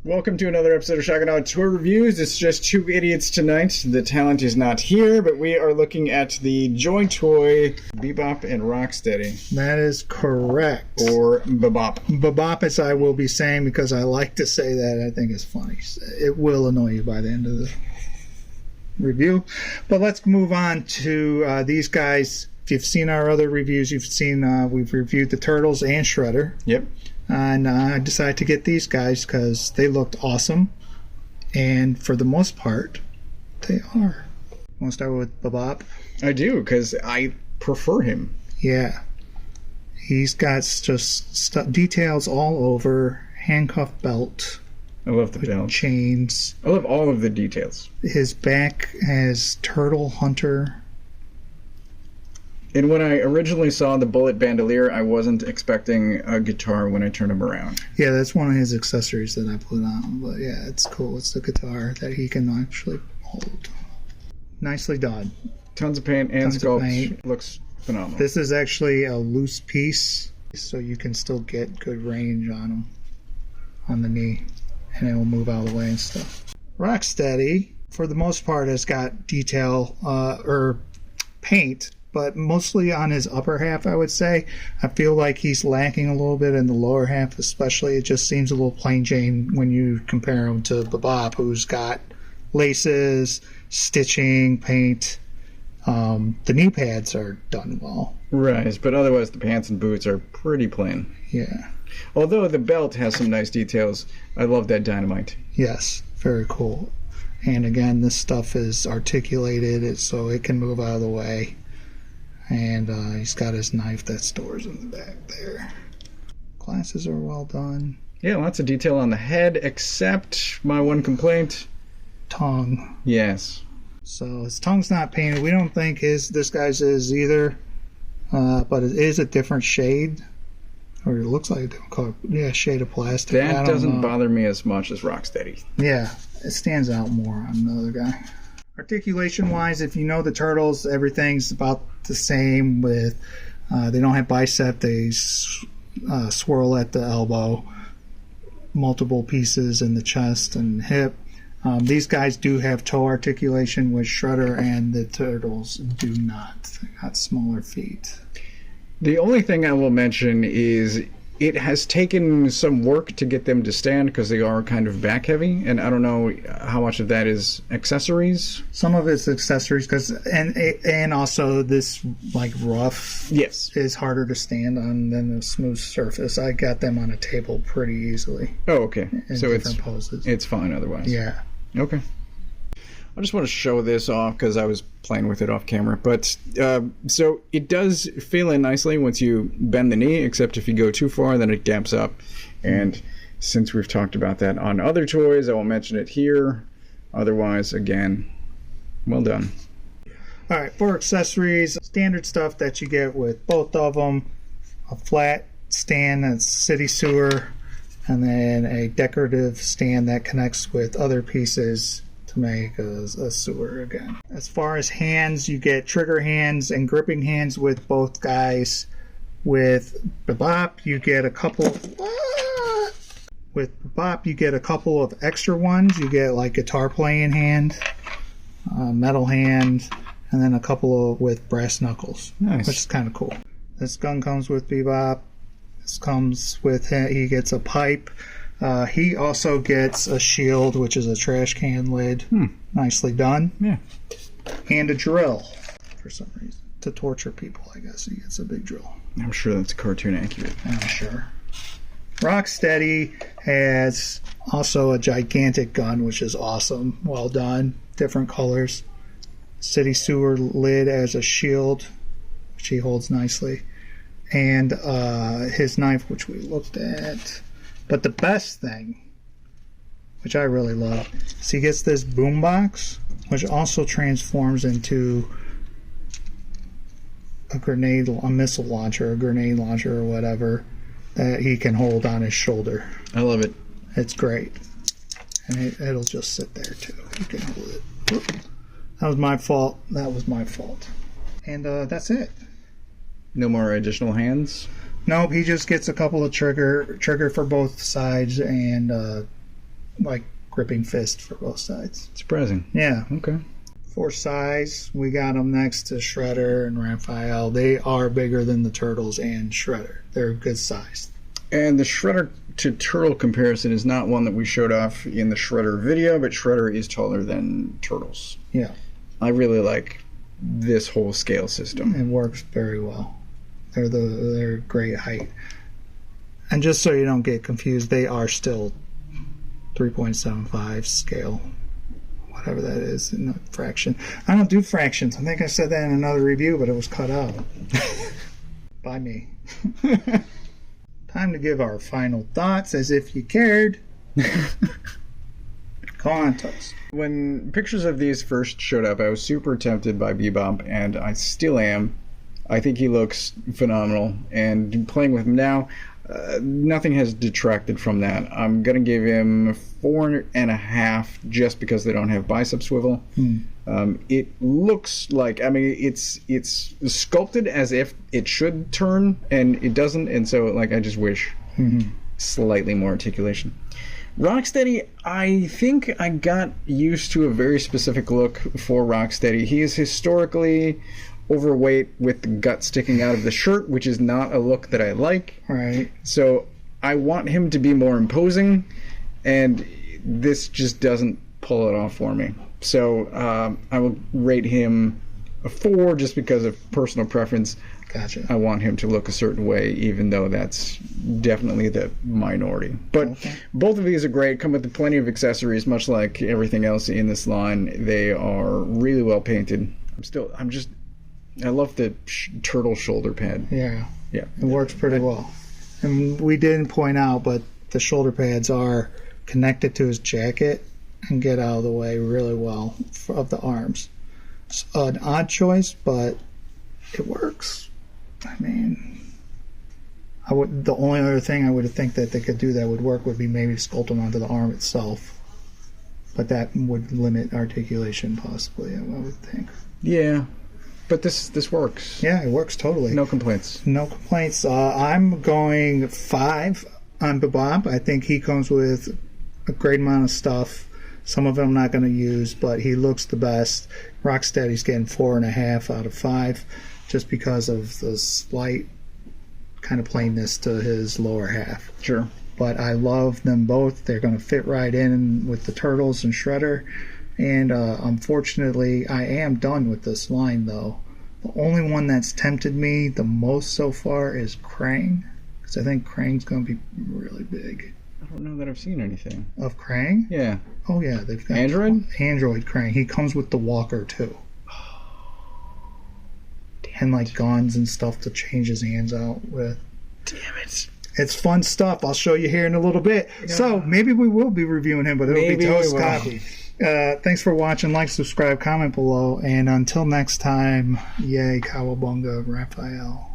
Welcome to another episode of Shotgun Out Tour Reviews. It's just two idiots tonight. The talent is not here, but we are looking at the JOYTOY Bebop and Rocksteady. That is correct. Or Bebop. Bebop, as I will be saying, because I like to say that. I think it's funny. It will annoy you by the end of the review. But let's move on to these guys. If you've seen our other reviews, you've seen we've reviewed the Turtles and Shredder. Yep. And I decided to get these guys because they looked awesome. And for the most part, they are. Want to start with Bebop? I do, because I prefer him. Yeah. He's got just details all over. Handcuff belt. I love the belt. Chains. I love all of the details. His back has Turtle Hunter. And when I originally saw the bullet bandolier, I wasn't expecting a guitar when I turned him around. Yeah, that's one of his accessories that I put on. But yeah, it's cool. It's the guitar that he can actually hold. Nicely done. Tons of paint and sculpt. Looks phenomenal. This is actually a loose piece, so you can still get good range on him, on the knee, and it will move out of the way and stuff. Rocksteady, for the most part, has got detail or paint, but mostly on his upper half, I would say. I feel like he's lacking a little bit in the lower half, especially. It just seems a little plain Jane when you compare him to Bebop, who's got laces, stitching, paint. The knee pads are done well. Right, but otherwise the pants and boots are pretty plain. Yeah. Although the belt has some nice details. I love that dynamite. Yes, very cool. And again, this stuff is articulated so it can move out of the way. And he's got his knife that stores in the back there. Glasses are well done. Yeah, lots of detail on the head, except my one complaint. Tongue. Yes. So his tongue's not painted. We don't think this guy's is either. But it is a different shade. Or it looks like a different color. Yeah, shade of plastic. That doesn't bother me as much as Rocksteady. Yeah, it stands out more on the other guy. Articulation wise, if you know the Turtles, everything's about the same with they don't have bicep, they swirl at the elbow, multiple pieces in the chest and hip. These guys do have toe articulation, which Shredder and the Turtles do not. They got smaller feet. The only thing I will mention is it has taken some work to get them to stand because they are kind of back heavy, and I don't know how much of that is accessories. Some of it's accessories and also this like rough is harder to stand on than a smooth surface. I got them on a table pretty easily. Oh, okay. So poses. It's fine otherwise. Yeah. Okay. I just want to show this off because I was playing with it off camera. But so it does fill in nicely once you bend the knee, except if you go too far, then it gaps up. And since we've talked about that on other toys, I won't mention it here. Otherwise, again, well done. All right, for accessories, standard stuff that you get with both of them, a flat stand that's city sewer, and then a decorative stand that connects with other pieces to make a sewer again. As far as hands, you get trigger hands and gripping hands with both guys. With Bebop, you get a couple. With Bebop, you get a couple of extra ones. You get like guitar playing hand, metal hand, and then a couple with brass knuckles. Nice. Which is kind of cool. This gun comes with Bebop. This comes with him. He gets a pipe. He also gets a shield, which is a trash can lid. Nicely done. Yeah. And a drill, for some reason. To torture people, I guess. He gets a big drill. I'm sure that's cartoon accurate. I'm sure. Rocksteady has also a gigantic gun, which is awesome. Well done. Different colors. City sewer lid as a shield, which he holds nicely. And his knife, which we looked at. But the best thing, which I really love, is he gets this boombox, which also transforms into a missile launcher, a grenade launcher, or whatever that he can hold on his shoulder. I love it. It's great, and it'll just sit there too. You can hold it. That was my fault. And that's it. No more additional hands? Nope, he just gets a couple of trigger for both sides and like gripping fist for both sides. Surprising. Yeah. Okay. For size, we got them next to Shredder and Raphael. They are bigger than the Turtles and Shredder. They're good size. And the Shredder to Turtle comparison is not one that we showed off in the Shredder video, but Shredder is taller than Turtles. Yeah. I really like this whole scale system. It works very well. They're great height. And just so you don't get confused, they are still 3.75 scale. Whatever that is in a fraction. I don't do fractions. I think I said that in another review, but it was cut out by me. Time to give our final thoughts, as if you cared. Go on, Toast. When pictures of these first showed up, I was super tempted by Bebop, and I still am. I think he looks phenomenal, and playing with him now, nothing has detracted from that. I'm gonna give him 4.5 just because they don't have bicep swivel. It looks like, I mean, it's sculpted as if it should turn, and it doesn't, and so like I just wish slightly more articulation. Rocksteady, I think I got used to a very specific look for Rocksteady. He is historically overweight with the gut sticking out of the shirt, which is not a look that I like. Right. So I want him to be more imposing, and this just doesn't pull it off for me. So I will rate him a 4 just because of personal preference. Gotcha. I want him to look a certain way, even though that's definitely the minority. But both of these are great, come with plenty of accessories, much like everything else in this line. They are really well painted. I love the turtle shoulder pad. Yeah. Yeah. It works pretty well. And we didn't point out, but the shoulder pads are connected to his jacket and get out of the way really well of the arms. It's an odd choice, but it works. I mean, the only other thing I would think that they could do that would work would be maybe sculpt them onto the arm itself. But that would limit articulation possibly, I would think. Yeah. But this works. Yeah, it works totally. No complaints. No complaints. I'm going 5 on Bebop. I think he comes with a great amount of stuff. Some of it I'm not going to use, but he looks the best. Rocksteady's getting 4.5 out of 5 just because of the slight kind of plainness to his lower half. Sure. But I love them both. They're going to fit right in with the Turtles and Shredder. And unfortunately, I am done with this line, though. The only one that's tempted me the most so far is Krang, because I think Krang's going to be really big. I don't know that I've seen anything. Of Krang? Yeah. Oh, yeah. They've got Android Krang. He comes with the walker, too. And, like, guns and stuff to change his hands out with. Damn it. It's fun stuff. I'll show you here in a little bit. Yeah. So, maybe we will be reviewing him, but it'll be Toast Copy. Thanks for watching. Like, subscribe, comment below, and until next time, yay, Cowabunga, Raphael.